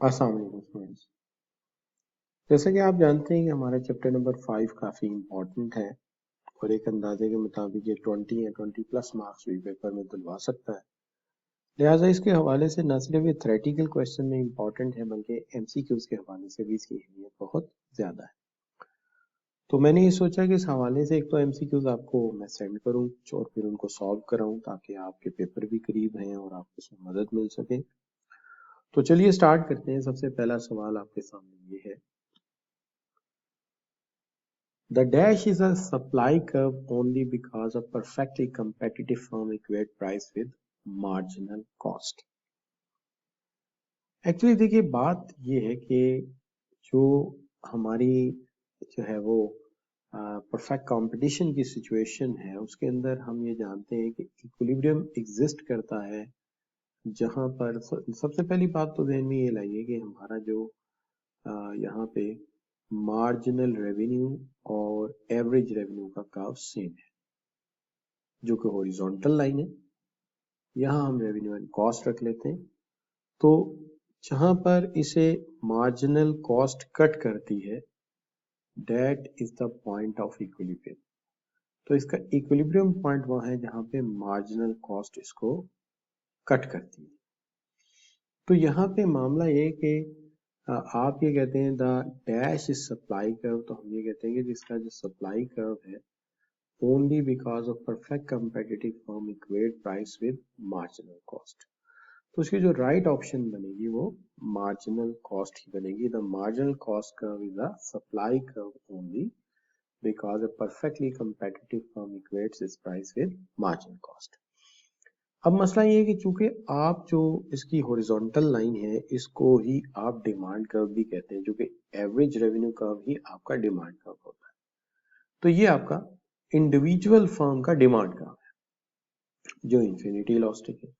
अस्सलाम वालेकुम स्टूडेंट्स। जैसा कि आप जानते हैं कि हमारा चैप्टर नंबर 5 काफ़ी इम्पोर्टेंट है और एक अंदाजे के मुताबिक ये 20 या 20 प्लस मार्क्स भी पेपर में दिलवा सकता है। लिहाजा इसके हवाले से न सिर्फ ये थ्योरेटिकल क्वेश्चन में इम्पोर्टेंट है बल्कि एमसीक्यूज के हवाले से भी इसकी अहमियत बहुत ज़्यादा है। तो मैंने ये सोचा कि इस हवाले से एक तो एमसीक्यूज आपको मैं सेंड करूँ और फिर उनको सॉल्व कराऊँ ताकि आपके पेपर भी करीब हैं और आपको इसमें मदद मिल सके। तो चलिए स्टार्ट करते हैं। सबसे पहला सवाल आपके सामने ये है, the dash is a supply curve only because a perfectly competitive firm equate price with marginal cost। Actually देखिए बात ये है कि जो हमारी जो है वो परफेक्ट कंपटीशन की सिचुएशन है उसके अंदर हम ये जानते हैं कि इक्विलिब्रियम एग्जिस्ट करता है जहां पर सबसे पहली बात तो ध्यान में ये लाइए कि हमारा जो यहाँ पे मार्जिनल रेवेन्यू और एवरेज रेवेन्यू का कर्व सेम है जो कि हॉरिजॉन्टल लाइन है। यहाँ हम रेवेन्यू एंड कॉस्ट रख लेते हैं। तो जहां पर इसे मार्जिनल कॉस्ट कट करती है that is the point of equilibrium. तो इसका इक्विलिब्रियम पॉइंट वहां है जहां पे मार्जिनल कॉस्ट इसको कट करती है। तो यहाँ पे मामला ये कि आप ये कहते हैं the dash is supply curve, तो हम ये कहते हैं कि जिसका जो सप्लाई कर्व है only because of perfect competitive firm equate price with marginal cost। तो उसकी जो राइट ऑप्शन बनेगी वो मार्जिनल कॉस्ट ही बनेगी। The marginal cost curve is a supply curve only because a perfectly competitive firm equates it's price with marginal cost. अब मसला ये है कि चूंकि आप जो इसकी हॉरिजॉन्टल लाइन है इसको ही आप डिमांड कर्व भी कहते हैं, जो कि एवरेज रेवेन्यू कर्व ही आपका डिमांड कर्व होता है। तो ये आपका इंडिविजुअल फर्म का डिमांड कर्व है जो इन्फिनिटी इलास्टिक है।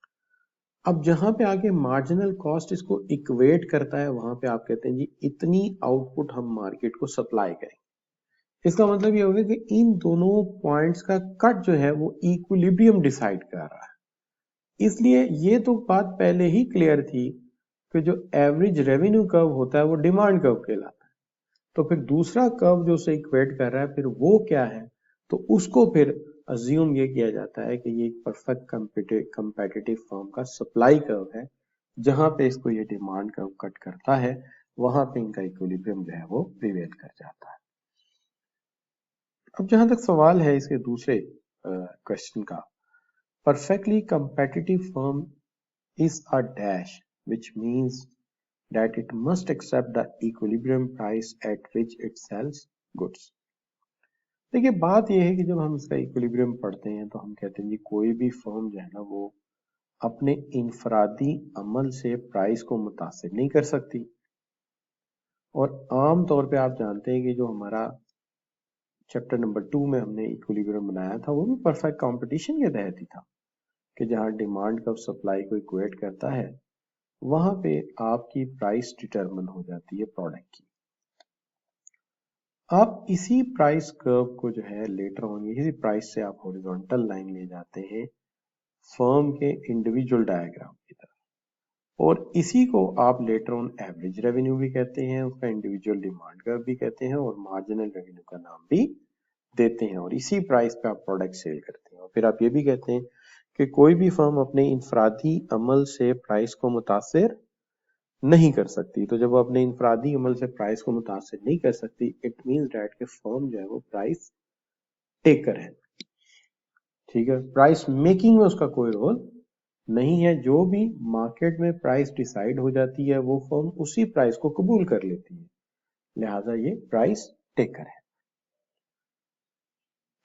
अब जहां पे आके मार्जिनल कॉस्ट इसको इक्वेट करता है वहां पे आप कहते हैं जी इतनी आउटपुट हम मार्केट को सप्लाई करेंगे। इसका मतलब ये होगा कि इन दोनों पॉइंट्स का कट जो है वो इक्विलिब्रियम डिसाइड कर रहा है। इसलिए ये तो बात पहले ही क्लियर थी कि जो एवरेज रेवेन्यू कर्व होता है वो डिमांड कर्व कहलाता है। तो फिर दूसरा कर्व जो उसे इक्वेट कर रहा है फिर वो क्या है, तो उसको फिर अज्यूम ये किया जाता है कि ये एक परफेक्ट कंपेटिटिव फर्म का सप्लाई कर्व है जहां पे इसको ये डिमांड कर्व कट करता है, वहां पे इनका इक्विलिब्रियम जो है वो प्रिवेल कर जाता है। अब जहां तक सवाल है इसके दूसरे क्वेश्चन का, perfectly competitive firm is a dash which means that it must accept the equilibrium price at which it sells goods। देखिए बात यह है कि जब हम इसका इक्विलिब्रियम पढ़ते हैं तो हम कहते हैं कि कोई भी फर्म जो है ना वो अपने इनफरादी अमल से प्राइस को मुतासिर नहीं कर सकती। और आम तौर पे आप जानते हैं कि जो हमारा चैप्टर नंबर 2 में हमने इक्विलिब्रियम बनाया था वो भी परफेक्ट कंपटीशन के तहत ही था कि जहां डिमांड कर्व सप्लाई को इक्वेट करता है वहां पे आपकी प्राइस डिटरमिन हो जाती है प्रोडक्ट की। आप इसी प्राइस कर्व को जो है लेटर ऑन इसी प्राइस से आप हॉरिजॉन्टल लाइन ले जाते हैं फर्म के इंडिविजुअल डायग्राम की तरफ और इसी को आप लेटर ऑन एवरेज रेवेन्यू भी कहते हैं, उसका इंडिविजुअल डिमांड कर्व भी कहते हैं और मार्जिनल रेवेन्यू का नाम भी देते हैं और इसी प्राइस पे आप प्रोडक्ट सेल करते हैं। और फिर आप ये भी कहते हैं कि कोई भी फर्म अपने इनफरादी अमल से प्राइस को मुतासिर नहीं कर सकती। तो जब वो अपने इनफरादी अमल से प्राइस को मुतासिर नहीं कर सकती इट मीन्स डैट के फर्म जो है वो प्राइस टेकर है। ठीक है, प्राइस मेकिंग में उसका कोई रोल नहीं है। जो भी मार्केट में प्राइस डिसाइड हो जाती है वो फर्म उसी प्राइस को कबूल कर लेती है, लिहाजा ये प्राइस टेकर है।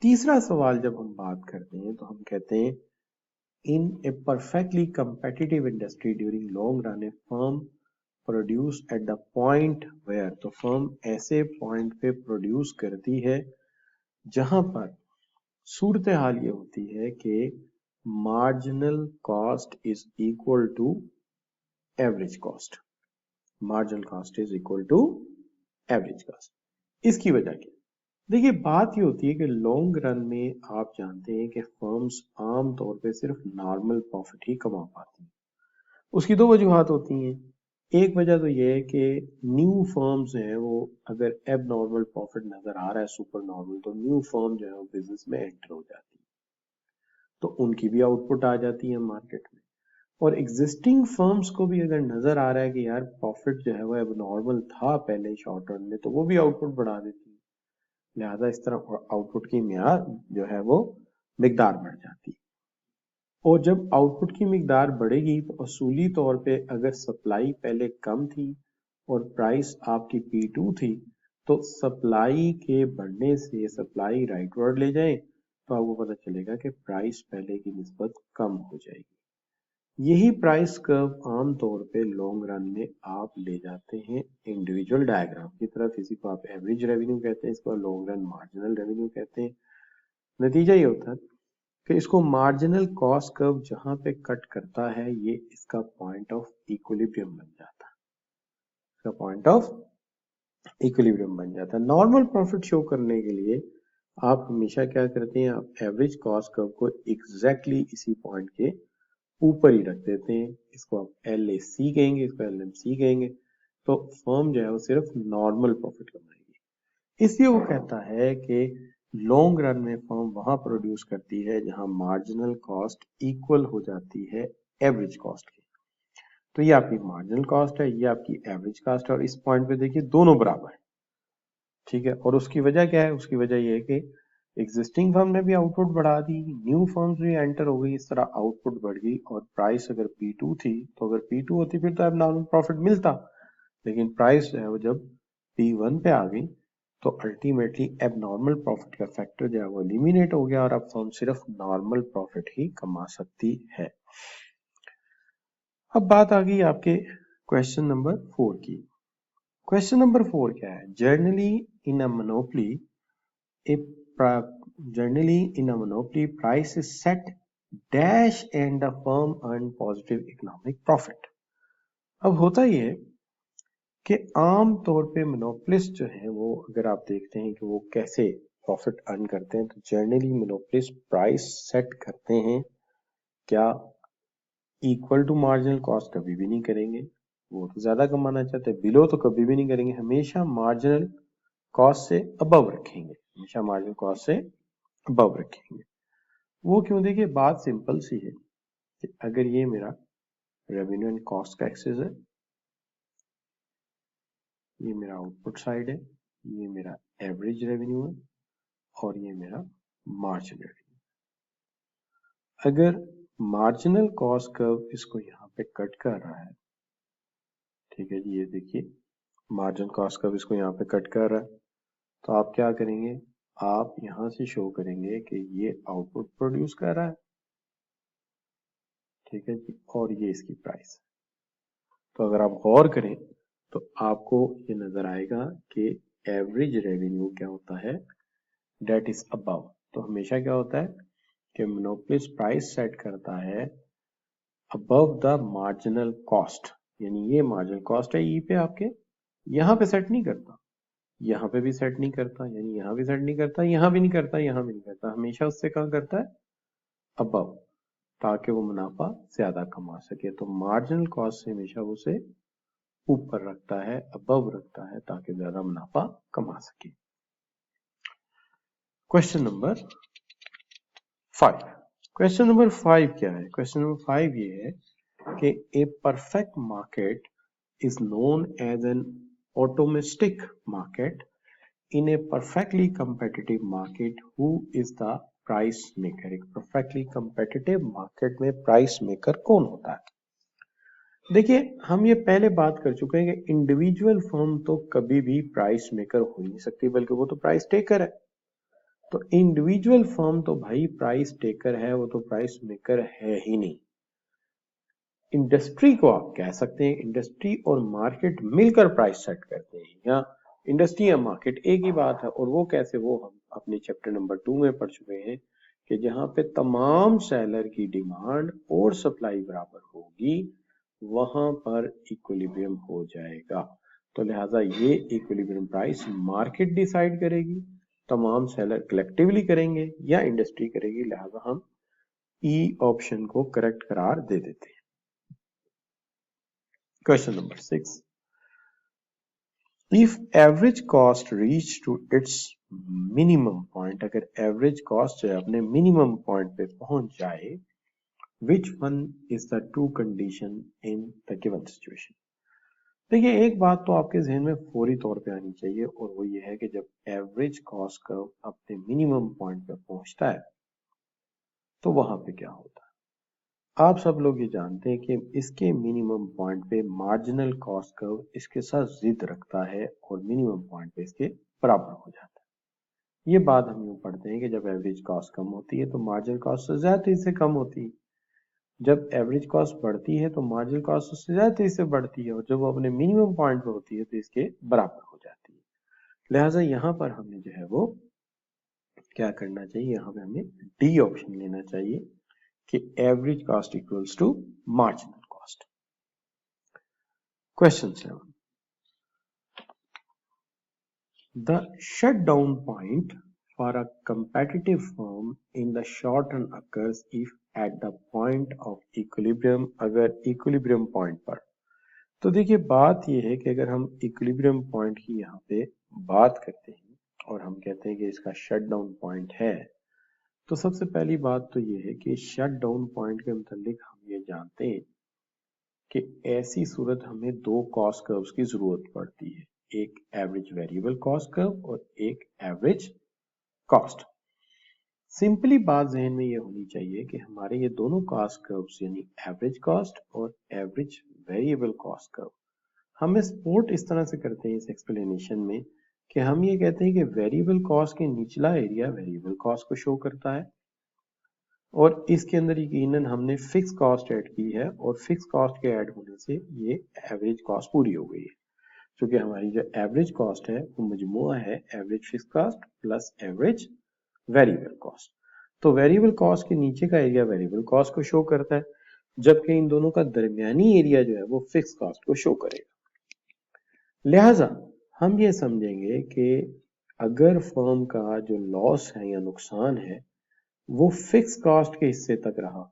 तीसरा सवाल जब हम बात करते हैं तो हम कहते हैं in a perfectly competitive industry during long run a firm produce at the point where, तो फर्म ऐसे पॉइंट पे प्रोड्यूस करती है जहां पर सूरत हाल ये होती है कि marginal cost is equal to average cost. Marginal cost is equal to average cost. इसकी वजह क्या, देखिए बात ये होती है कि लॉन्ग रन में आप जानते हैं कि फर्म्स आम तौर पे सिर्फ नॉर्मल प्रॉफिट ही कमा पाती हैं। उसकी दो वजूहत होती हैं। एक वजह तो ये है कि न्यू फर्म्स हैं वो अगर एब नॉर्मल प्रॉफिट नजर आ रहा है सुपर नॉर्मल, तो न्यू फर्म जो है वो बिजनेस में एंटर हो जाती है, तो उनकी भी आउटपुट आ जाती है मार्केट में। और एग्जिस्टिंग फर्म्स को भी अगर नजर आ रहा है कि यार प्रॉफिट जो है वो एब नॉर्मल था पहले शॉर्ट रन में, तो वो भी आउटपुट बढ़ा देती है। लिहाजा इस तरह आउटपुट की म्यार जो है वो मिकदार बढ़ जाती है। और जब आउटपुट की मिकदार बढ़ेगी तो असूली तौर पे अगर सप्लाई पहले कम थी और प्राइस आपकी P2 थी, तो सप्लाई के बढ़ने से सप्लाई राइटवर्ड ले जाए तो आपको पता चलेगा कि प्राइस पहले की निस्बत कम हो जाएगी। यही प्राइस कर्व आम तौर पे लॉन्ग रन में आप ले जाते हैं इंडिविजुअल डायग्राम की तरफ। इसी को आप एवरेज रेवेन्यू कहते हैं, इसको लॉन्ग रन मार्जिनल रेवेन्यू कहते हैं। नतीजा ये होता है कि इसको मार्जिनल कॉस्ट कर्व जहां पे कट करता है ये इसका पॉइंट ऑफ इक्विलिब्रियम बन जाता है, इसका पॉइंट ऑफ इक्विलिब्रियम बन जाता है। नॉर्मल प्रॉफिट शो करने के लिए आप हमेशा क्या करते हैं, आप एवरेज कॉस्ट कर्व को एग्जैक्टली इसी पॉइंट के ऊपर ही रख देते हैं। इसको आप LAC कहेंगे, इसको LMC कहेंगे। तो फर्म जो है वो सिर्फ नॉर्मल प्रॉफिट कमाएगी। इसलिए वो कहता है कि लॉन्ग रन में फर्म वहां प्रोड्यूस करती है जहां मार्जिनल कॉस्ट इक्वल हो जाती है एवरेज कॉस्ट की। तो ये आपकी मार्जिनल कॉस्ट है, ये आपकी एवरेज कॉस्ट है, और इस पॉइंट पे देखिए दोनों बराबर है, ठीक है। और उसकी वजह क्या है, उसकी वजह ये है कि एग्जिस्टिंग फर्म ने भी आउटपुट बढ़ा दी, न्यू फर्म्स भी एंटर हो गई, इस तरह आउटपुट बढ़ गई। और प्राइस अगर P2 थी, तो अगर P2 होती फिर तो अब नॉर्मल प्रॉफिट मिलता, लेकिन प्राइस जो है वो जब P1 पे आ गई तो अल्टीमेटली एबनॉर्मल प्रॉफिट का फैक्टर जो है वो एलिमिनेट हो गया और अब फर्म सिर्फ नॉर्मल प्रॉफिट ही कमा सकती है। अब बात आ गई आपके क्वेश्चन नंबर 4 की। क्वेश्चन नंबर 4 क्या है, generally in a monopoly price is set dash and the firm earn positive economic profit. अब होता ही है कि आम तौर पे मोनोपोलिस्ट जो है वो, अगर आप देखते हैं कि वो कैसे प्रॉफिट अर्न करते हैं, तो जनरली मोनोपोलिस्ट प्राइस सेट करते हैं क्या इक्वल टू मार्जिनल कॉस्ट कभी भी नहीं करेंगे, वो तो ज्यादा कमाना चाहते हैं, बिलो तो कभी भी नहीं करेंगे, हमेशा मार्जिनल कॉस्ट से अबव रखेंगे, हमेशा मार्जिनल कॉस्ट से अबव रखेंगे। वो क्यों, देखिए बात सिंपल सी है कि अगर ये मेरा रेवेन्यू एंड कॉस्ट का एक्सेस है, ये मेरा आउटपुट साइड है, ये मेरा एवरेज रेवेन्यू है, और ये मेरा मार्जिन रेवेन्यू। अगर मार्जिनल कॉस्ट कर्व इसको यहाँ पे कट कर रहा है, ठीक है जी, ये देखिए मार्जिनल कॉस्ट कर्व इसको यहाँ पे कट कर रहा है, तो आप क्या करेंगे, आप यहाँ से शो करेंगे कि ये आउटपुट प्रोड्यूस कर रहा है, ठीक है जी, और ये इसकी प्राइस। तो अगर आप गौर करें तो आपको ये नजर आएगा कि एवरेज रेवेन्यू क्या होता है, डेट इज अबव। तो हमेशा क्या होता है कि मोनोपोलिस्ट प्राइस सेट करता है अबव द मार्जिनल कॉस्ट, यानी ये मार्जिनल कॉस्ट है ई पे आपके, यहाँ पे सेट नहीं करता, यहाँ पे भी सेट नहीं करता, यानी यहाँ भी सेट नहीं करता, यहाँ भी नहीं करता, यहाँ भी नहीं करता, हमेशा उससे कहाँ करता है, अबव, ताकि वो मुनाफा ज्यादा कमा सके। तो मार्जिनल कॉस्ट से हमेशा उसे ऊपर रखता है, अबव रखता है, ताकि ज्यादा मुनाफा कमा सके। Question number 5। क्वेश्चन नंबर 5 क्या है, क्वेश्चन नंबर 5 ये है कि a perfect market is known as an optimistic market. In a perfectly competitive market, who is the price maker? एक perfectly competitive market में price maker कौन होता है? देखिए हम ये पहले बात कर चुके हैं कि इंडिविजुअल फर्म तो कभी भी प्राइस मेकर हो ही नहीं सकती, बल्कि वो तो प्राइस टेकर है। तो इंडिविजुअल फर्म तो भाई प्राइस टेकर है, वो तो प्राइस मेकर है ही नहीं। इंडस्ट्री को आप कह सकते हैं, इंडस्ट्री और मार्केट मिलकर प्राइस सेट करते हैं, या इंडस्ट्री या मार्केट एक ही बात है। और वो कैसे, वो हम अपने चैप्टर नंबर 2 में पढ़ चुके हैं कि जहां पे तमाम सेलर की डिमांड और सप्लाई बराबर होगी वहां पर इक्विलिब्रियम हो जाएगा। तो लिहाजा ये इक्विलिब्रियम प्राइस मार्केट डिसाइड करेगी, तमाम सेलर कलेक्टिवली करेंगे या इंडस्ट्री करेगी। लिहाजा हम ई ऑप्शन को करेक्ट करार दे देते हैं। Question number 6, if average cost reach to its minimum point, अगर एवरेज कॉस्ट जो है अपने मिनिमम पॉइंट पे पहुंच जाए, which one is the true condition in the given situation. देखिए, एक बात तो आपके जहन में फौरी तौर पे आनी चाहिए, और वो ये है कि जब एवरेज कॉस्ट कर्व अपने मिनिमम पॉइंट पे पहुंचता है तो वहां पे क्या होता है। आप सब लोग ये जानते हैं कि इसके मिनिमम पॉइंट पे मार्जिनल कॉस्ट कर्व इसके साथ जिद रखता है और मिनिमम पॉइंट पे इसके बराबर हो जाता है। ये बात हम यूं पढ़ते हैं कि जब एवरेज कॉस्ट कम होती है तो मार्जिनल कॉस्ट ज्यादा से कम होती है, जब एवरेज कॉस्ट बढ़ती है तो मार्जिनल कॉस्ट उससे ज्यादा तेजी से बढ़ती है, और जब वो अपने मिनिमम पॉइंट पे होती है तो इसके बराबर हो जाती है। लिहाजा यहाँ पर हमें जो है वो क्या करना चाहिए, यहाँ पे हमें डी ऑप्शन लेना चाहिए कि average cost equals to marginal cost. Question 7, the shut down point for a competitive firm in the short run occurs if at the point of equilibrium, अगर equilibrium point पर। तो देखिए, बात यह है कि अगर हम इक्विलिब्रियम पॉइंट की यहाँ पे बात करते हैं और हम कहते हैं कि इसका शट डाउन पॉइंट है, तो सबसे पहली बात तो ये है कि शट डाउन पॉइंट के मुतालिक हम ये जानते हैं कि ऐसी सूरत हमें दो कॉस्ट कर्व्स की जरूरत पड़ती है, एक एवरेज वेरिएबल कॉस्ट कर्व और एक एवरेज कॉस्ट। सिंपली बात जहन में ये होनी चाहिए कि हमारे ये दोनों कॉस्ट कर्व्स यानी एवरेज कॉस्ट और एवरेज वेरिएबल कॉस्ट कर्व, हम सपोर्ट इस तरह से करते हैं इस एक्सप्लेनेशन में कि हम ये कहते हैं कि वेरिएबल कॉस्ट के निचला एरिया वेरिएबल कॉस्ट को शो करता है, और इसके अंदर यकीनन हमने फिक्स कॉस्ट ऐड की है, और फिक्स कॉस्ट के ऐड होने से ये एवरेज कॉस्ट पूरी हो गई है, क्योंकि हमारी जो एवरेज कॉस्ट है वो मजमुआ है average fix cost plus average variable cost. तो वेरिएबल कॉस्ट के नीचे का एरिया वेरिएबल कॉस्ट को शो करता है, जबकि इन दोनों का दरमियानी एरिया जो है वो फिक्स कॉस्ट को शो करेगा। लिहाजा हम ये समझेंगे कि अगर फर्म का जो लॉस है या नुकसान है वो फिक्स कॉस्ट के हिस्से तक रहा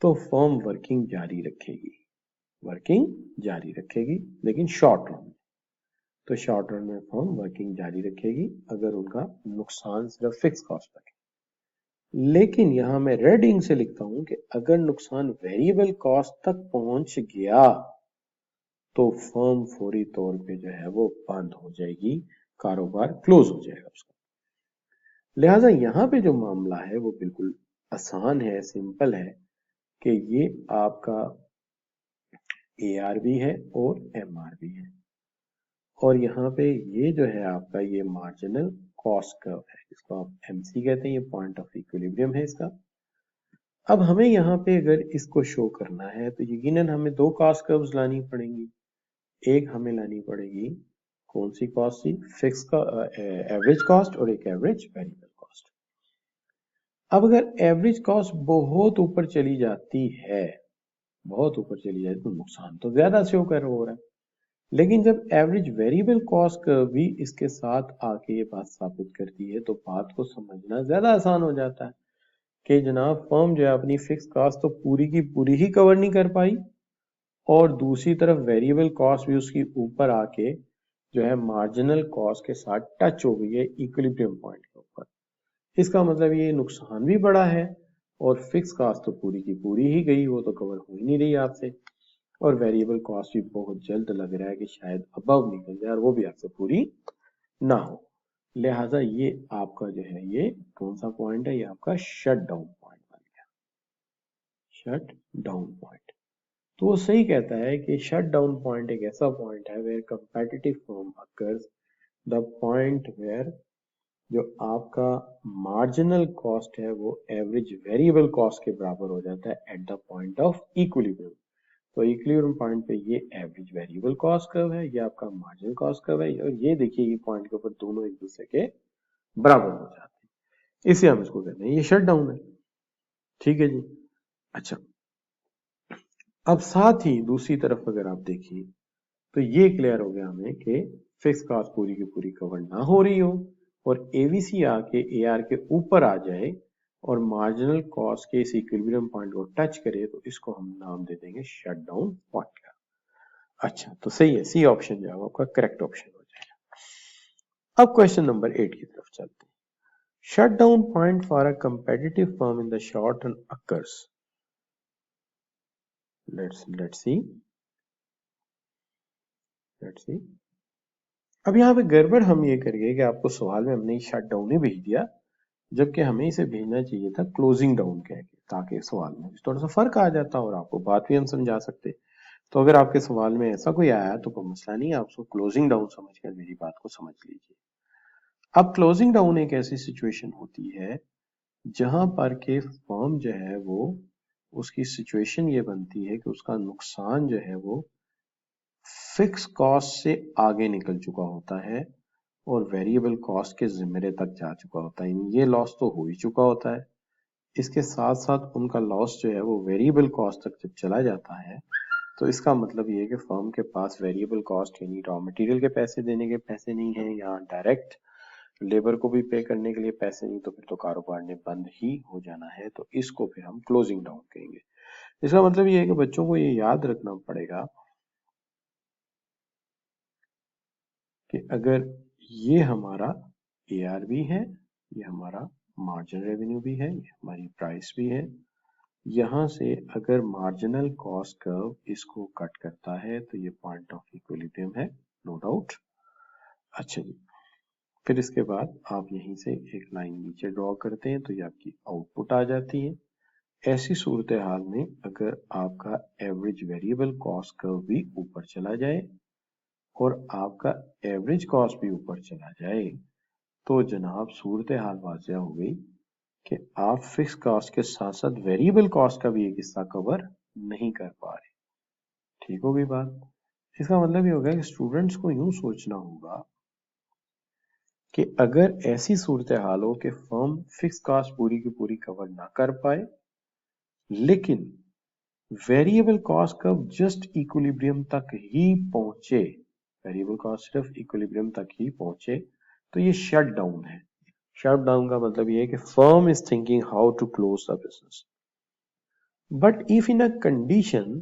तो फर्म वर्किंग जारी रखेगी, लेकिन शॉर्ट रन में। तो शॉर्ट रन में फर्म वर्किंग जारी रखेगी अगर उनका नुकसान सिर्फ फिक्स कॉस्ट तक है। लेकिन यहां मैं रेड इंक से लिखता हूं कि अगर नुकसान वेरिएबल कॉस्ट तक पहुंच गया तो फर्म फौरी तौर पे जो है वो बंद हो जाएगी, कारोबार क्लोज हो जाएगा उसका। लिहाजा यहाँ पे जो मामला है वो बिल्कुल आसान है, सिंपल है कि ये आपका AR भी है और MR भी है, और यहाँ पे ये जो है आपका ये मार्जिनल कॉस्ट कर्व है, इसको आप MC कहते हैं, ये पॉइंट ऑफ इक्विलिब्रियम है इसका। अब हमें यहाँ पे अगर इसको शो करना है तो यकीनन हमें दो कॉस्ट कर्व्स लानी पड़ेंगी। एक हमें लानी पड़ेगी कौन सी कॉस्ट थी, फिक्स का एवरेज कॉस्ट, और एक एवरेज वेरिएबल कॉस्ट। अब अगर एवरेज कॉस्ट बहुत ऊपर चली जाती है, तो नुकसान तो ज्यादा से होकर हो रहा है, लेकिन जब एवरेज वेरिएबल कॉस्ट भी इसके साथ आके ये बात साबित करती है तो बात को समझना ज्यादा आसान हो जाता है कि जनाब फर्म जो है अपनी फिक्स कॉस्ट तो पूरी की पूरी ही कवर नहीं कर पाई, और दूसरी तरफ वेरिएबल कॉस्ट भी उसकी ऊपर आके जो है मार्जिनल कॉस्ट के साथ टच हो गई है इक्विलिब्रियम पॉइंट के ऊपर। इसका मतलब ये नुकसान भी बड़ा है, और फिक्स कॉस्ट तो पूरी की पूरी ही गई, वो तो कवर हो ही नहीं रही आपसे, और वेरिएबल कॉस्ट भी बहुत जल्द लग रहा है कि शायद अबव निकल जाए और वो भी आपसे पूरी ना हो। लिहाजा ये आपका जो है ये कौन सा पॉइंट है, ये आपका शट डाउन पॉइंट बन गया, शट डाउन पॉइंट। तो वो सही कहता है कि शट डाउन पॉइंट एक ऐसा पॉइंट है where competitive firm occurs the point where जो आपका मार्जिनल कॉस्ट है वो एवरेज वेरिएबल कॉस्ट के बराबर हो जाता है eight the point of equilibrium. तो इक्विलिब्रियम पॉइंट पे ये एवरेज वेरिएबल कॉस्ट कर्व है, ये आपका मार्जिनल कॉस्ट कर्व है, और ये देखिए ये पॉइंट के ऊपर दोनों एक दूसरे के बराबर हो जाते हैं, इसे हम इसको कहते हैं ये शट डाउन है। ठीक है जी। अच्छा, अब साथ ही दूसरी तरफ अगर आप देखिए तो ये क्लियर हो गया हमें कि फिक्स कॉस्ट पूरी की पूरी कवर ना हो रही हो और एवीसी आके AR के ऊपर आ जाए और मार्जिनल कॉस्ट के इस इक्विलिब्रियम पॉइंट को टच करे, तो इसको हम नाम दे देंगे शट डाउन पॉइंट का। अच्छा, तो सही है, सी ऑप्शन जो है वो आपका करेक्ट ऑप्शन हो जाएगा। अब क्वेश्चन नंबर 8 की तरफ चलते हैं। Shutdown point for a competitive firm in the short run occurs. Let's see. अब यहाँ पे गड़बड़ हम ये करिए कि आपको सवाल में हमने शट डाउन ही भेज दिया, जबकि हमें इसे भेजना चाहिए था क्लोजिंग डाउन कह के, ताकि सवाल में थोड़ा सा फर्क आ जाता और आपको बात भी हम समझा सकते। तो अगर आपके सवाल में ऐसा कोई आया तो कोई मसला नहीं, आप उसको क्लोजिंग डाउन समझकर मेरी बात को समझ लीजिए। अब क्लोजिंग डाउन एक ऐसी सिचुएशन होती है जहां पर के फर्म जो है वो, उसकी सिचुएशन ये बनती है कि उसका नुकसान जो है वो फिक्स कॉस्ट से आगे निकल चुका होता है और वेरिएबल कॉस्ट के जिम्मे तक जा चुका होता है। ये लॉस तो हो ही चुका होता है, इसके साथ साथ उनका लॉस जो है वो वेरिएबल कॉस्ट तक जब चला जाता है तो इसका मतलब ये है कि फर्म के पास वेरिएबल कॉस्ट यानी रॉ मटेरियल के पैसे देने के पैसे नहीं है, या डायरेक्ट लेबर को भी पे करने के लिए पैसे नहीं, तो फिर तो कारोबार ने बंद ही हो जाना है। तो इसको फिर हम क्लोजिंग डाउन कहेंगे। इसका मतलब ये है कि बच्चों को ये याद रखना पड़ेगा कि अगर ये हमारा ARV है, ये हमारा मार्जिन रेवेन्यू भी है, ये हमारी प्राइस भी है, यहां से अगर मार्जिनल कॉस्ट कर्व इसको कट करता है तो ये पॉइंट ऑफ इक्विलिब्रियम है, नो डाउट। अच्छा जी, फिर इसके बाद आप यहीं से एक लाइन नीचे ड्रॉ करते हैं तो ये आपकी आउटपुट आ जाती है। ऐसी सूरत हाल में अगर आपका एवरेज वेरिएबल कॉस्ट कर्व भी ऊपर चला जाए और आपका एवरेज कॉस्ट भी ऊपर चला जाए तो जनाब सूरत हाल वाजिया हो गई कि आप फिक्स कॉस्ट के साथ साथ वेरिएबल कॉस्ट का भी एक हिस्सा कवर नहीं कर पा रहे। ठीक होगी बात। इसका मतलब ये होगा कि स्टूडेंट्स को यूं सोचना होगा कि अगर ऐसी सूरत हाल हो कि फर्म फिक्स कॉस्ट पूरी की पूरी कवर ना कर पाए लेकिन variable cost curve just equilibrium तक ही पहुंचे, वेरिएबल कॉस्ट सिर्फ इक्विलिब्रियम तक ही पहुंचे, तो ये शट डाउन है। शट डाउन का मतलब ये है कि firm is thinking how to close the business, but if in a condition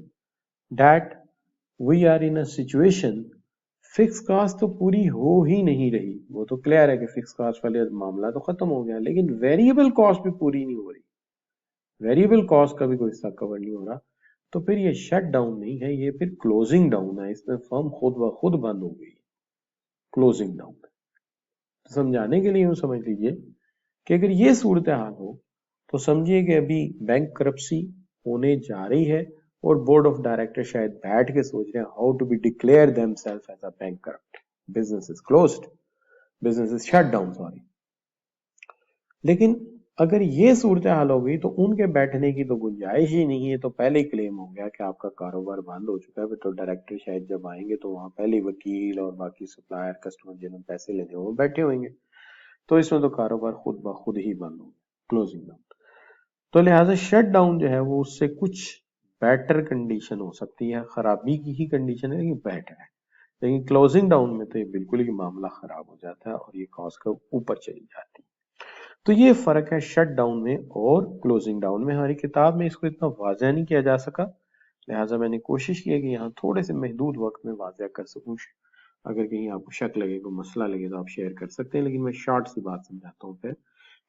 that we are in a situation fix cost तो पूरी हो ही नहीं रही, वो तो क्लियर है कि फिक्स कॉस्ट वाले मामला तो खत्म हो गया, लेकिन वेरिएबल कॉस्ट भी पूरी नहीं हो रही, वेरिएबल कॉस्ट का भी कोई हिस्सा कवर नहीं हो रहा, तो फिर ये शट डाउन नहीं है, ये फिर क्लोजिंग डाउन है। इसमें फर्म खुद ब खुद बंद हो गई, क्लोजिंग डाउन। तो समझाने के लिए यूं समझ लीजिए कि अगर ये सूरत हाल हो तो समझिए कि अभी बैंक करप्सी होने जा रही है और बोर्ड ऑफ डायरेक्टर शायद बैठ के सोच रहे हैं how to be declare themselves as a bankrupt, business is closed, business is shut down, sorry. लेकिन अगर ये सूरत हाल हो गई तो उनके बैठने की तो गुंजाइश ही नहीं है, तो पहले ही क्लेम हो गया कि आपका कारोबार बंद हो चुका है। फिर तो डायरेक्टर शायद जब आएंगे तो वहां पहले वकील और बाकी सप्लायर कस्टमर जिन्होंने पैसे लेने वो बैठे होंगे, तो इसमें तो कारोबार खुद ब खुद ही बंद हो, क्लोजिंग डाउन। तो लिहाजा शट डाउन जो है वो उससे कुछ बेटर कंडीशन हो सकती है, खराबी की ही कंडीशन है लेकिन बेटर है, लेकिन क्लोजिंग डाउन में तो ये बिल्कुल ही मामला खराब हो जाता है और ये कॉस्ट का ऊपर चली जाती है। तो ये फर्क है शट डाउन में और क्लोजिंग डाउन में। हमारी किताब में इसको इतना वाज़ह नहीं किया जा सका, लिहाजा मैंने कोशिश की है कि यहाँ थोड़े से महदूद वक्त में वाज़ह कर सकूं। अगर कहीं आपको शक लगे, कोई मसला लगे तो आप शेयर कर सकते हैं, लेकिन मैं शॉर्ट सी बात समझाता हूँ फिर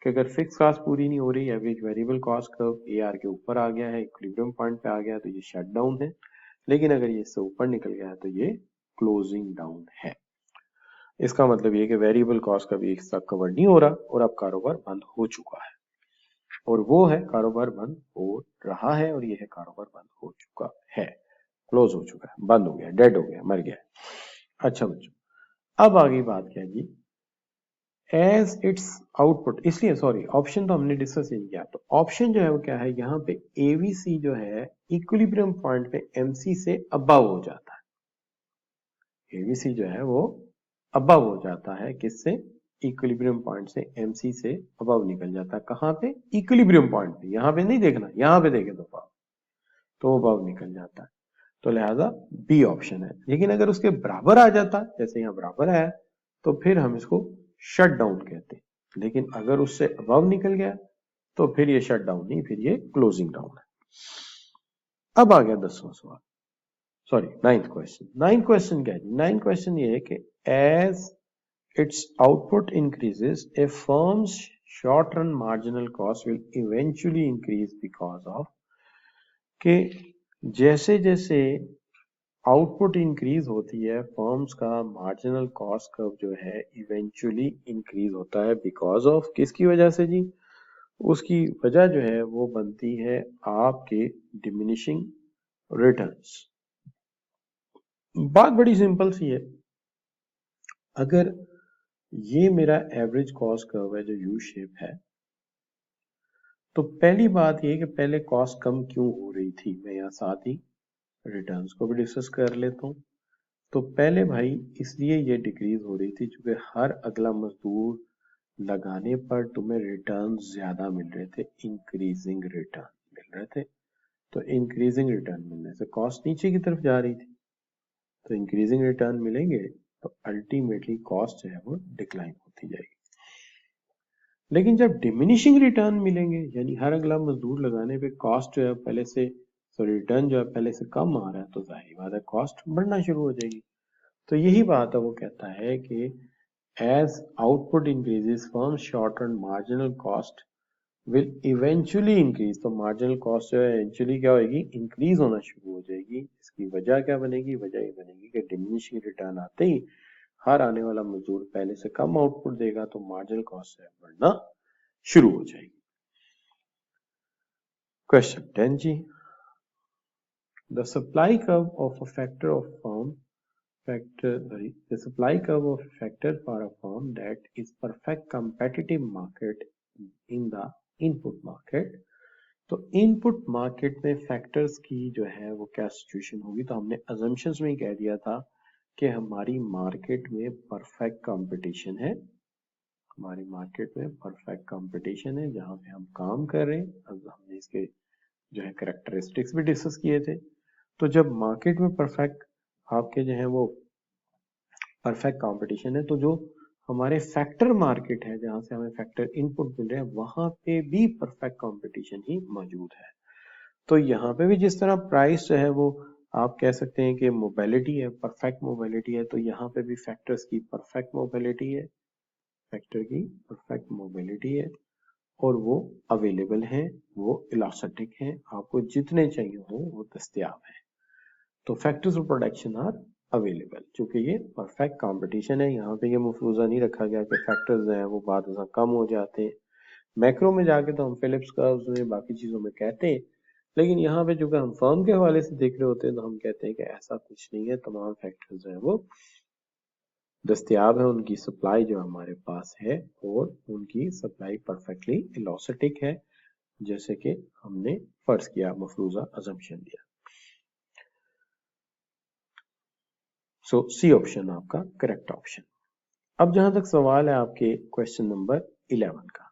कि अगर फिक्स कॉस्ट पूरी नहीं हो रही, average variable cost curve AR के ऊपर आ गया है, इक्विलिब्रियम पॉइंट पे आ गया तो ये शट डाउन है, लेकिन अगर ये इससे ऊपर निकल गया है तो ये क्लोजिंग डाउन है। इसका मतलब ये कि वेरिएबल कॉस्ट का भी हिस्सा कवर नहीं हो रहा और अब कारोबार बंद हो चुका है, और वो है कारोबार बंद हो रहा है और ये है कारोबार बंद हो चुका है, क्लोज हो चुका है, बंद हो गया, डेड हो गया, मर गया। अच्छा बच्चों, अब आगे बात क्या जी, एज इट्स आउटपुट, इसलिए सॉरी ऑप्शन तो हमने डिस्कस नहीं किया, तो ऑप्शन जो है वो क्या है, यहाँ पे एवीसी जो है इक्विलिब्रियम पॉइंट पे एमसी से अबव हो जाता है, एवीसी जो है वो अबव हो जाता है, किससे, इक्विलिब्रियम पॉइंट से, एमसी से अबव निकल जाता है। कहां पे, इक्विलिब्रियम पॉइंट पे, यहां पे नहीं देखना, यहां पे देखे तो अबव निकल जाता है, तो लिहाजा बी ऑप्शन है। लेकिन अगर उसके बराबर आ जाता, जैसे यहाँ बराबर आया, तो फिर हम इसको शट डाउन कहते हैं, लेकिन अगर उससे अबव निकल गया तो फिर ये शट डाउन नहीं, फिर ये क्लोजिंग डाउन है। अब आ गया 10वां सवाल, सॉरी, नाइन्थ क्वेश्चन क्या है? नाइन्थ क्वेश्चन ये है कि as its output increases, a firm's short-run marginal cost will eventually increase because of कि जैसे जैसे आउटपुट इंक्रीज होती है फर्म्स का मार्जिनल कॉस्ट कर्व जो है इवेंचुअली इंक्रीज होता है बिकॉज ऑफ किसकी वजह से जी? उसकी वजह जो है वो बनती है आपके डिमिनिशिंग रिटर्न्स। बात बड़ी सिंपल सी है, अगर ये मेरा एवरेज कॉस्ट कर्व है जो यू शेप है, तो पहली बात ये कि पहले कॉस्ट कम क्यों हो रही थी, मैं यहाँ साथ ही रिटर्न्स को भी डिस्कस कर लेता हूँ। तो पहले भाई इसलिए ये डिक्रीज हो रही थी क्योंकि हर अगला मजदूर लगाने पर तुम्हें रिटर्न ज्यादा मिल रहे थे, इंक्रीजिंग रिटर्न मिल रहे थे। तो इंक्रीजिंग रिटर्न मिलने से कॉस्ट नीचे की तरफ जा रही थी, तो इंक्रीजिंग रिटर्न मिलेंगे तो अल्टीमेटली कॉस्ट जो है वो डिक्लाइन होती जाएगी। लेकिन जब डिमिनिशिंग रिटर्न मिलेंगे, यानी हर अगला मजदूर लगाने पे कॉस्ट जो है पहले से, रिटर्न जो है पहले से कम आ रहा है, तो जाहिर बात है कॉस्ट बढ़ना शुरू हो जाएगी। तो यही बात है, वो कहता है कि as output increases firm short run marginal cost will eventually increase. तो मार्जिनल कॉस्ट जो है इवेंचुअली क्या होगी, इंक्रीज होना शुरू हो जाएगी। इसकी वजह क्या बनेगी? वजह ये बनेगी कि डिमिनिशिंग रिटर्न आते ही हर आने वाला मजदूर पहले से कम आउटपुट देगा, तो मार्जिनल कॉस्ट है बढ़ना शुरू हो जाएगी। क्वेश्चन 10 जी, the supply curve of a factor of firm the supply curve of a factor for a firm that is perfect competitive market in the input market। तो इनपुट मार्केट में factors की जो है वो क्या सिचुएशन होगी? तो हमने अजम्पशंस में कह दिया था कि हमारी मार्केट में परफेक्ट कंपटीशन है, हमारी मार्केट में परफेक्ट कंपटीशन है जहां पे हम काम कर रहे हैं। अब हमने इसके जो है कैरेक्टरिस्टिक्स भी डिस्कस किए थे। तो जब मार्केट में परफेक्ट आपके जो है वो परफेक्ट कंपटीशन है, तो जो हमारे फैक्टर मार्केट है जहां से हमें फैक्टर इनपुट मिल रहे हैं, वहां पे भी परफेक्ट कंपटीशन ही मौजूद है। तो यहाँ पे भी जिस तरह प्राइस जो है वो आप कह सकते हैं कि मोबिलिटी है, परफेक्ट मोबिलिटी है, तो यहाँ पे भी फैक्टर्स की परफेक्ट मोबिलिटी है, फैक्टर की परफेक्ट मोबिलिटी है और वो अवेलेबल है, वो इलास्टिक है, आपको जितने चाहिए हो वो दस्तयाब है। तो factors of production are available. चूंकि ये परफेक्ट कंपटीशन है, यहाँ पे ये मफरूजा नहीं रखा गया कि फैक्टर्स हैं वो बाद में कम हो जाते हैं। मैक्रो में जाके तो हम फिलिप्स कर्व्स में बाकी चीजों में कहते हैं, लेकिन यहाँ पे चूंकि हम फर्म के हवाले से देख रहे होते हैं तो हम कहते हैं कि ऐसा कुछ नहीं है, तमाम फैक्टर्स जो है वो दस्तयाब है, उनकी सप्लाई जो हमारे पास है और उनकी सप्लाई परफेक्टली इलास्टिक है, जैसे कि हमने फर्ज किया, मफरूजा अजम्पशन दिया। सो सी ऑप्शन आपका करेक्ट ऑप्शन। अब जहां तक सवाल है आपके क्वेश्चन नंबर 11 का,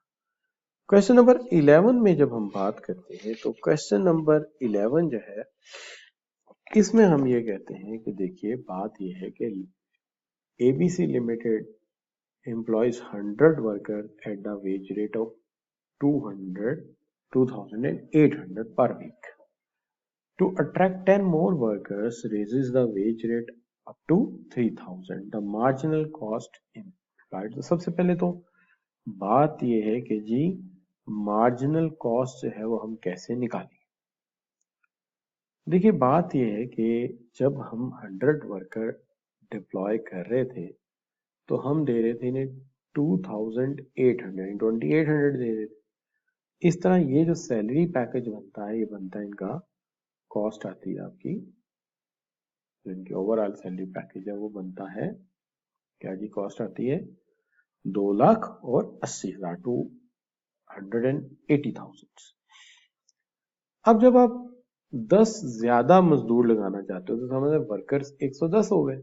क्वेश्चन नंबर 11 में जब हम बात करते हैं तो क्वेश्चन नंबर 11 जो है इसमें हम ये कहते हैं कि देखिए बात ये है कि ABC limited employs 100 workers at the wage rate of 2,800 per week. To attract 10 more workers raises the wage rate up to 3,000. The marginal cost implied। तो सबसे पहले तो बात ये है कि जी मार्जिनल कॉस्ट जो है वो हम कैसे निकालें। देखिए बात ये है कि जब हम 100 वर्कर डिप्लॉय कर रहे थे तो हम दे रहे थे इन्हें 2,800 2,800 दे रहे थे। इस तरह ये जो सैलरी पैकेज बनता है, ये बनता है इनका कॉस्ट आती है आपकी, जो इनकी ओवरऑल सैलरी पैकेज है वो बनता है क्या जी, कॉस्ट आती है 2,80,000 280,000। अब जब आप 10 ज्यादा मजदूर लगाना चाहते हो तो समझ वर्कर्स 110 हो गए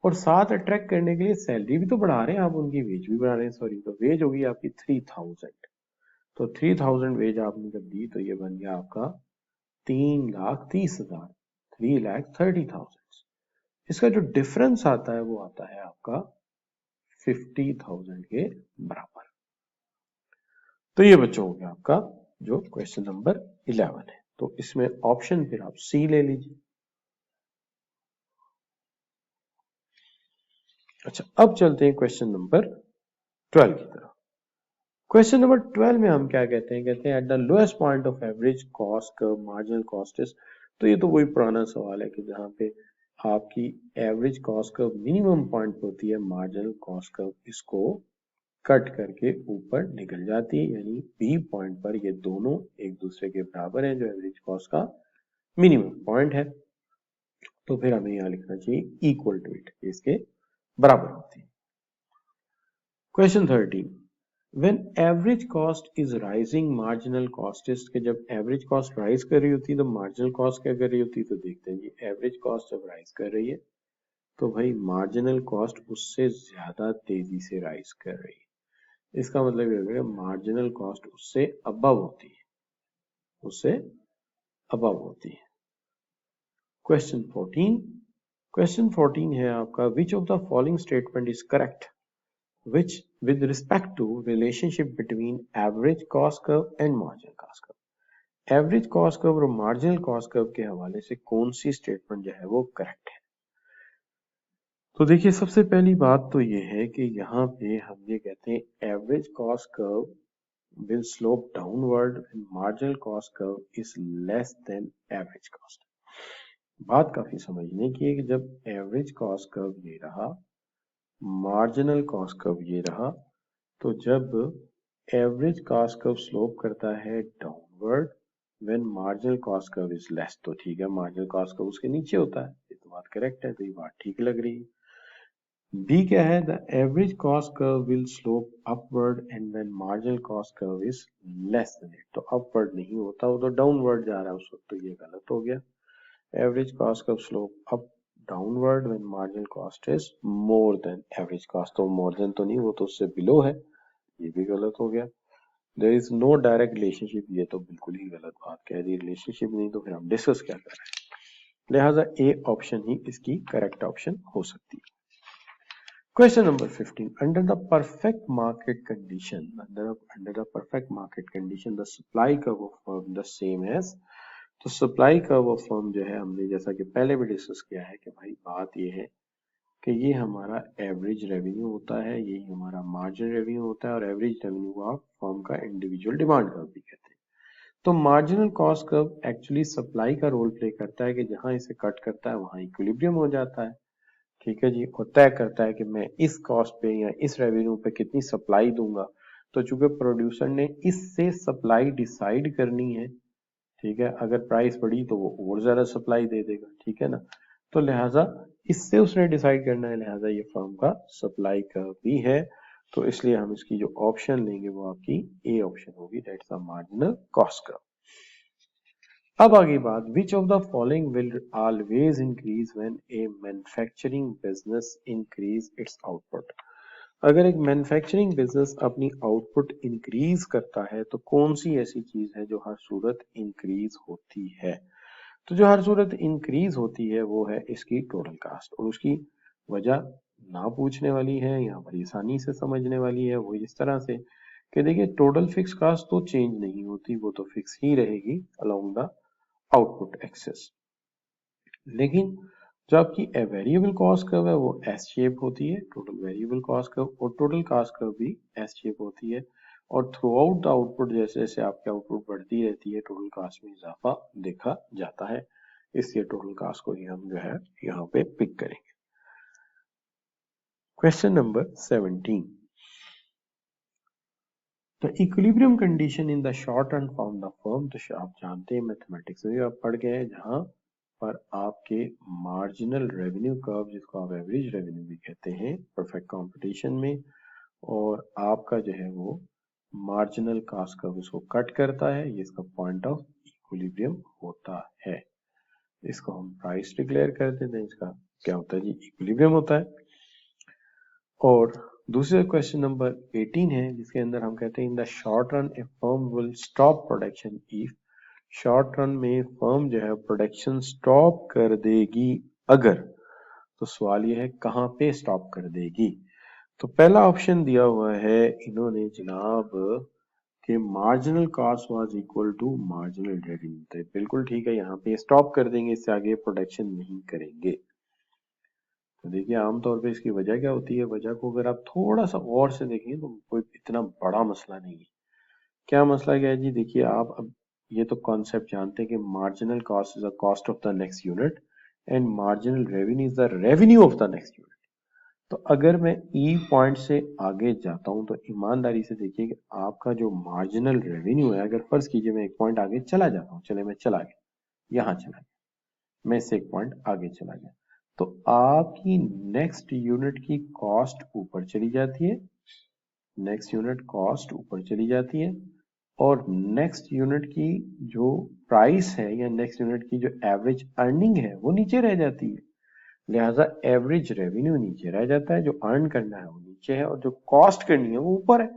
और साथ अट्रैक्ट करने के लिए सैलरी भी तो बढ़ा रहे हैं आप, उनकी वेज भी बढ़ा रहे हैं, सॉरी, तो वेज होगी आपकी 3,000। तो 3,000 वेज आपने जब दी तो ये बन गया आपका 3,30,000, 3,30,000। इसका जो डिफरेंस आता है वो आता है आपका 50,000 के बराबर। तो ये बच्चों हो गया आपका जो क्वेश्चन नंबर 11 है। तो इसमें ऑप्शन फिर आप सी ले लीजिए। अच्छा, अब चलते हैं क्वेश्चन नंबर 12 की तरफ। क्वेश्चन नंबर 12 में हम क्या कहते हैं, कहते हैं at the lowest point of average cost curve marginal cost is. तो ये तो वही पुराना सवाल है कि जहां पे आपकी average cost curve minimum point होती है, मार्जिनल कॉस्ट कर्व इसको कट करके ऊपर निकल जाती है, यानी बी पॉइंट पर ये दोनों एक दूसरे के बराबर हैं, जो एवरेज कॉस्ट का मिनिमम पॉइंट है। तो फिर हमें यहां लिखना चाहिए इक्वल टू इट, इसके बराबर होती है। Question 13, when average cost is rising marginal cost is, के जब एवरेज कॉस्ट राइज कर रही होती है तो मार्जिनल कॉस्ट क्या कर रही होती है, तो देखते हैं जी एवरेज कॉस्ट जब राइज कर रही है तो भाई मार्जिनल कॉस्ट उससे ज्यादा तेजी से राइज कर रही है। इसका मतलब ये होगा मार्जिनल कॉस्ट उससे अबव होती है, उससे अबव होती है। क्वेश्चन 14, क्वेश्चन 14 है आपका, which of the following statement is correct which with respect to relationship between average cost curve and marginal cost curve। Average cost curve और मार्जिनल कॉस्ट कर्व के हवाले से कौन सी स्टेटमेंट जो है वो करेक्ट है। तो देखिए सबसे पहली बात तो ये है कि यहाँ पे हम ये कहते हैं average cost curve will slope downward and marginal cost curve is less than average cost। बात काफी समझने की है कि जब एवरेज कॉस्ट कर्व ये रहा, मार्जिनल कॉस्ट कर्व ये रहा, तो जब एवरेज कॉस्ट कर्व स्लोप करता है downward when marginal cost curve is less, तो ठीक है मार्जिनल कॉस्ट कर्व उसके नीचे होता है, ये तो बात करेक्ट है, तो ये बात ठीक लग रही है। बी क्या है, the average cost curve will slope upward and when marginal cost curve is less than it, तो अपवर्ड नहीं होता, वो तो डाउनवर्ड जा रहा है उस वक्त, तो ये गलत हो गया। Average cost curve slope up downward when marginal cost is more than average cost, तो मोर देन तो नहीं, वो तो उससे बिलो है, ये भी गलत हो गया। There is no direct relationship, ये तो बिल्कुल ही गलत बात कह दी, रिलेशनशिप नहीं तो फिर हम डिस्कस क्या कर रहे हैं। लिहाजा ए ऑप्शन ही इसकी करेक्ट ऑप्शन हो सकती है। Question number 15, under the perfect market condition, under the perfect market condition the supply curve of firm the same as. तो सप्लाई कर्व ऑफ फर्म जो है हमने जैसा कि पहले भी डिस्कस किया है कि भाई बात ये है कि ये हमारा एवरेज रेवेन्यू होता है, यही हमारा मार्जिन रेवेन्यू होता है, और एवरेज रेवेन्यू को आप फर्म का इंडिविजुअल डिमांड कर्व भी कहते हैं। तो marginal cost curve actually supply का रोल प्ले करता है कि जहां इसे कट करता है वहां इक्विलिब्रियम हो जाता है, ठीक है जी, और तय करता है कि मैं इस कॉस्ट पे या इस रेवेन्यू पे कितनी सप्लाई दूंगा। तो चूंकि प्रोड्यूसर ने इससे सप्लाई डिसाइड करनी है, ठीक है, अगर प्राइस बढ़ी तो वो और ज्यादा सप्लाई दे देगा, ठीक है ना, तो लिहाजा इससे उसने डिसाइड करना है, लिहाजा ये फर्म का सप्लाई कर्व भी है। तो इसलिए हम इसकी जो ऑप्शन लेंगे वो आपकी ए ऑप्शन होगी, that's the marginal cost curve. अब आगे बात, which of the following will always increase when A manufacturing business increase its output. अगर एक मैन्युफैक्चरिंग बिजनेस अपनी आउटपुट इंक्रीज करता है तो कौन सी ऐसी चीज है जो हर सूरत इंक्रीज होती है। तो जो हर सूरत इंक्रीज होती है वो है इसकी टोटल कास्ट, और उसकी वजह ना पूछने वाली है, यहाँ बड़ी आसानी से समझने वाली है। वो इस तरह से कि देखिए टोटल फिक्स कास्ट तो चेंज नहीं होती, वो तो फिक्स ही रहेगी अलोंग द आउटपुट एक्सेस, लेकिन जो आपकी वेरिएबल कॉस्ट कर्व है वो एस शेप होती है, टोटल वेरिएबल कॉस्ट कर्व, और टोटल कास्ट कर्व भी एस शेप होती है, और थ्रू आउट द आउटपुट जैसे जैसे आपकी आउटपुट बढ़ती रहती है टोटल कास्ट में इजाफा देखा जाता है, इसलिए टोटल कास्ट को ही हम जो है यहाँ पे पिक करेंगे। Question number 17, the equilibrium condition in the short run form the firm. तो आप जानते हैं मैथमेटिक्स में आप पढ़ गए हैं, जहां पर आपके मार्जिनल रेवेन्यू कर्व, जिसको आप एवरेज रेवेन्यू भी कहते हैं परफेक्ट कंपटीशन में, और आपका जो है वो मार्जिनल कास्ट कर्व उसको कट करता है, ये इसका पॉइंट ऑफ इक्विलिब्रियम होता है। इसको हम प्राइस डिक्लेयर कर देते हैं, इसका क्या होता है जी, इक्विलिब्रियम होता है। और दूसरे क्वेश्चन नंबर 18 है, जिसके अंदर हम कहते हैं in the short run a firm will stop production if. Short run में फर्म जो है प्रोडक्शन स्टॉप कर देगी अगर, तो सवाल ये है कहां पे स्टॉप कर देगी। तो पहला ऑप्शन दिया हुआ है इन्होंने जनाब कि marginal cost was equal to marginal revenue, तो बिल्कुल ठीक है, यहाँ पे स्टॉप कर देंगे, इससे आगे प्रोडक्शन नहीं करेंगे। तो देखिए आमतौर पे इसकी वजह क्या होती है, वजह को अगर आप थोड़ा सा और से देखें तो कोई इतना बड़ा मसला नहीं है। क्या मसला क्या है जी, देखिए आप अब ये तो कॉन्सेप्ट जानते हैं कि marginal cost is the cost of the next unit and marginal revenue is the revenue of the next unit. तो अगर मैं ई पॉइंट से आगे जाता हूं तो ईमानदारी से देखिए कि आपका जो मार्जिनल रेवेन्यू है, अगर फर्ज कीजिए मैं एक पॉइंट आगे चला जाता हूं, चले मैं चला गया, यहां चला गया, मैं इससे एक पॉइंट आगे चला गया, तो आपकी नेक्स्ट यूनिट की कॉस्ट ऊपर चली जाती है, नेक्स्ट यूनिट कॉस्ट ऊपर चली जाती है, और नेक्स्ट यूनिट की जो प्राइस है या नेक्स्ट यूनिट की जो एवरेज अर्निंग है वो नीचे रह जाती है। लिहाजा एवरेज रेवेन्यू नीचे रह जाता है, जो अर्न करना है वो नीचे है और जो कॉस्ट करनी है वो ऊपर है।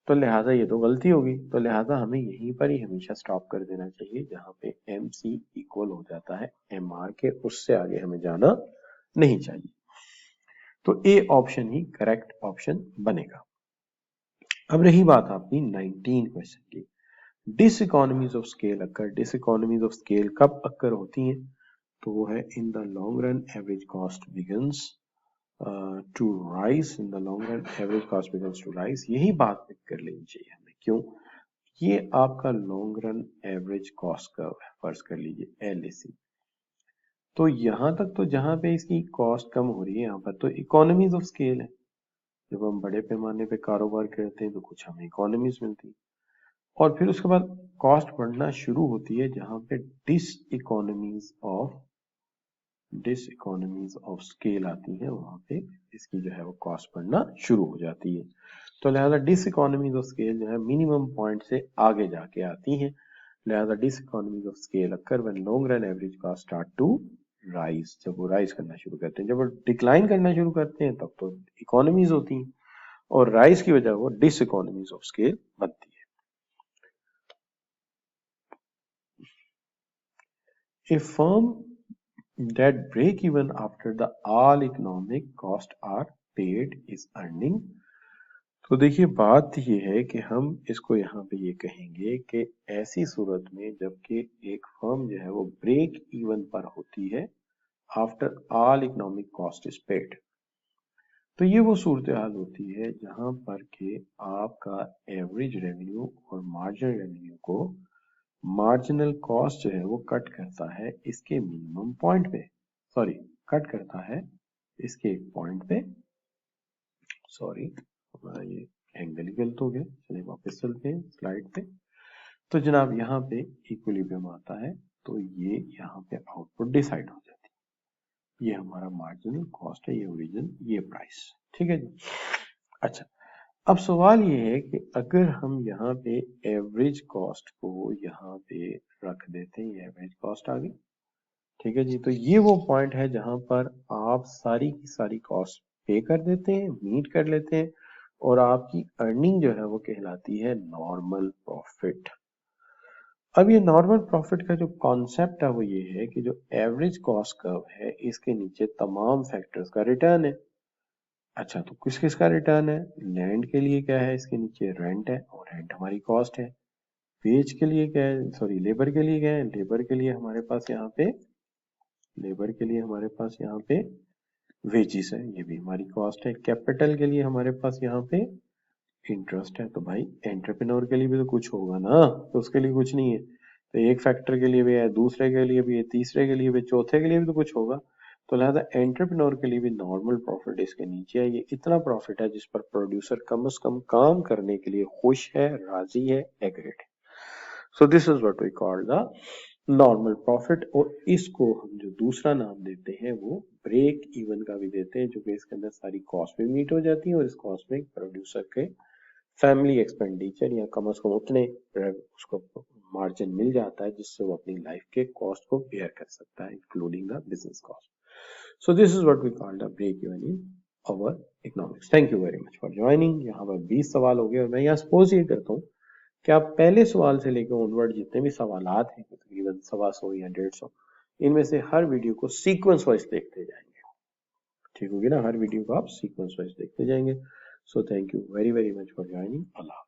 तो लिहाजा ये तो गलती होगी, तो लिहाजा हमें यहीं पर ही हमेशा स्टॉप कर देना चाहिए जहां पे एम सी इक्वल हो जाता है एम आर के, उससे आगे हमें जाना नहीं चाहिए। तो ए ऑप्शन ही करेक्ट ऑप्शन बनेगा। अब रही बात आपकी 19 क्वेश्चन की, diseconomies of scale occur. Diseconomies of scale कब अकर होती हैं, तो वो है in the long run average cost begins to rise, in the long run average cost begins to rise. यही बात पिक कर लेनी चाहिए हमें, क्यों, ये आपका long run average cost curve है, फर्ज कर लीजिए LAC। तो यहां तक तो जहां पे इसकी कॉस्ट कम हो रही है यहाँ पर तो इकोनॉमीज ऑफ स्केल है। जब हम बड़े पैमाने पे कारोबार करते हैं तो कुछ हमें इकोनॉमीज मिलती है, और फिर उसके बाद कॉस्ट बढ़ना शुरू होती है जहां पे डिसइकोनॉमीज ऑफ स्केल आती है, वहां पे इसकी जो है वो कॉस्ट बढ़ना शुरू हो जाती है। तो लिहाजा डिसइकोनॉमीज ऑफ स्केल जो है मिनिमम पॉइंट से आगे जाके आती हैं। लिहाजा diseconomies of scale occur when long run average cost start to rise, जब वो राइज करना शुरू करते हैं। जब वो डिक्लाइन करना शुरू करते हैं तब तो इकोनॉमीज होती हैं, और राइज की वजह वो डिसइकोनॉमीज ऑफ स्केल बनती है। A firm that break even after the all economic cost are paid is earning। तो देखिए बात ये है कि हम इसको यहाँ पे ये कहेंगे कि ऐसी सूरत में जबकि एक फर्म जो है वो ब्रेक इवन पर होती है after all economic cost is paid, तो ये वो सूरत हाल होती है जहां पर के आपका एवरेज रेवेन्यू और मार्जिनल रेवेन्यू को मार्जिनल कॉस्ट जो है वो कट करता है इसके मिनिमम पॉइंट पे, सॉरी कट करता है इसके एक पॉइंट पे, सॉरी हमारा ये एंगल ही गलत हो गया, चलिए वापस चलते हैं स्लाइड पे। तो जनाब यहाँ पे इक्विलिब्रियम आता है, तो ये यहाँ पे आउटपुट डिसाइड हो जाती है, ये हमारा मार्जिनल कॉस्ट है, ये ओरिजिन, ये प्राइस, ठीक है जी। अच्छा, अब सवाल ये है कि अगर हम यहाँ पे एवरेज कॉस्ट को यहाँ पे रख देते हैं, ये एवरेज कॉस्ट आ गई, ठीक है जी। तो ये वो पॉइंट है जहां पर आप सारी की सारी कॉस्ट पे कर देते हैं, मीट कर लेते हैं, और आपकी अर्निंग जो है वो कहलाती है नॉर्मल प्रॉफिट। अब ये नॉर्मल प्रॉफिट का जो कॉन्सेप्ट है वो ये है कि जो एवरेज कॉस्ट कर्व है इसके नीचे तमाम फैक्टर्स का रिटर्न है। अच्छा, तो किस किस का रिटर्न है, लैंड के लिए क्या है, इसके नीचे रेंट है और रेंट हमारी कॉस्ट है। वेज के लिए क्या है, सॉरी लेबर के लिए क्या है, लेबर के लिए हमारे पास यहाँ पे, लेबर के लिए हमारे पास यहाँ पे वेजिस है, ये भी हमारी कॉस्ट है। कैपिटल के लिए हमारे पास यहाँ पे इंटरेस्ट है। तो भाई एंटरप्रेन्योर के लिए भी तो कुछ होगा ना, तो उसके लिए कुछ नहीं है, तो एक फैक्टर के लिए भी है, दूसरे के लिए भी है, तीसरे के लिए भी, चौथे के लिए भी तो कुछ होगा। तो लिहाजा एंटरप्रेन्योर के लिए भी नॉर्मल प्रॉफिट इसके नीचे है। ये इतना प्रॉफिट है जिस पर प्रोड्यूसर कम से कम काम करने के लिए खुश है, राजी है, एग्रीड है। So this is what we call the normal profit, और इसको हम जो दूसरा नाम देते हैं वो ब्रेक इवन का भी देते हैं, जो कि इसके अंदर सारी कॉस्ट भी मीट हो जाती है और इस कॉस्ट में प्रोड्यूसर के फैमिली एक्सपेंडिचर या कम से कम उतने उसको मार्जिन मिल जाता है जिससे वो अपनी लाइफ के कॉस्ट को बेयर कर सकता है, including the business cost. So this is what we call the break even in our economics. Thank you very much for joining. यहाँ पर 20 सवाल हो गए और मैं यहाँ सपोज ये करता हूँ कि आप पहले सवाल से लेकर ऑनवर्ड जितने भी सवालात हैं, तकरीबन 125 या 150, इनमें से हर वीडियो को सीक्वेंस वाइज देखते जाएंगे, ठीक होगी ना, हर वीडियो को आप सीक्वेंस वाइज देखते जाएंगे। So thank you very very much for joining. Allah.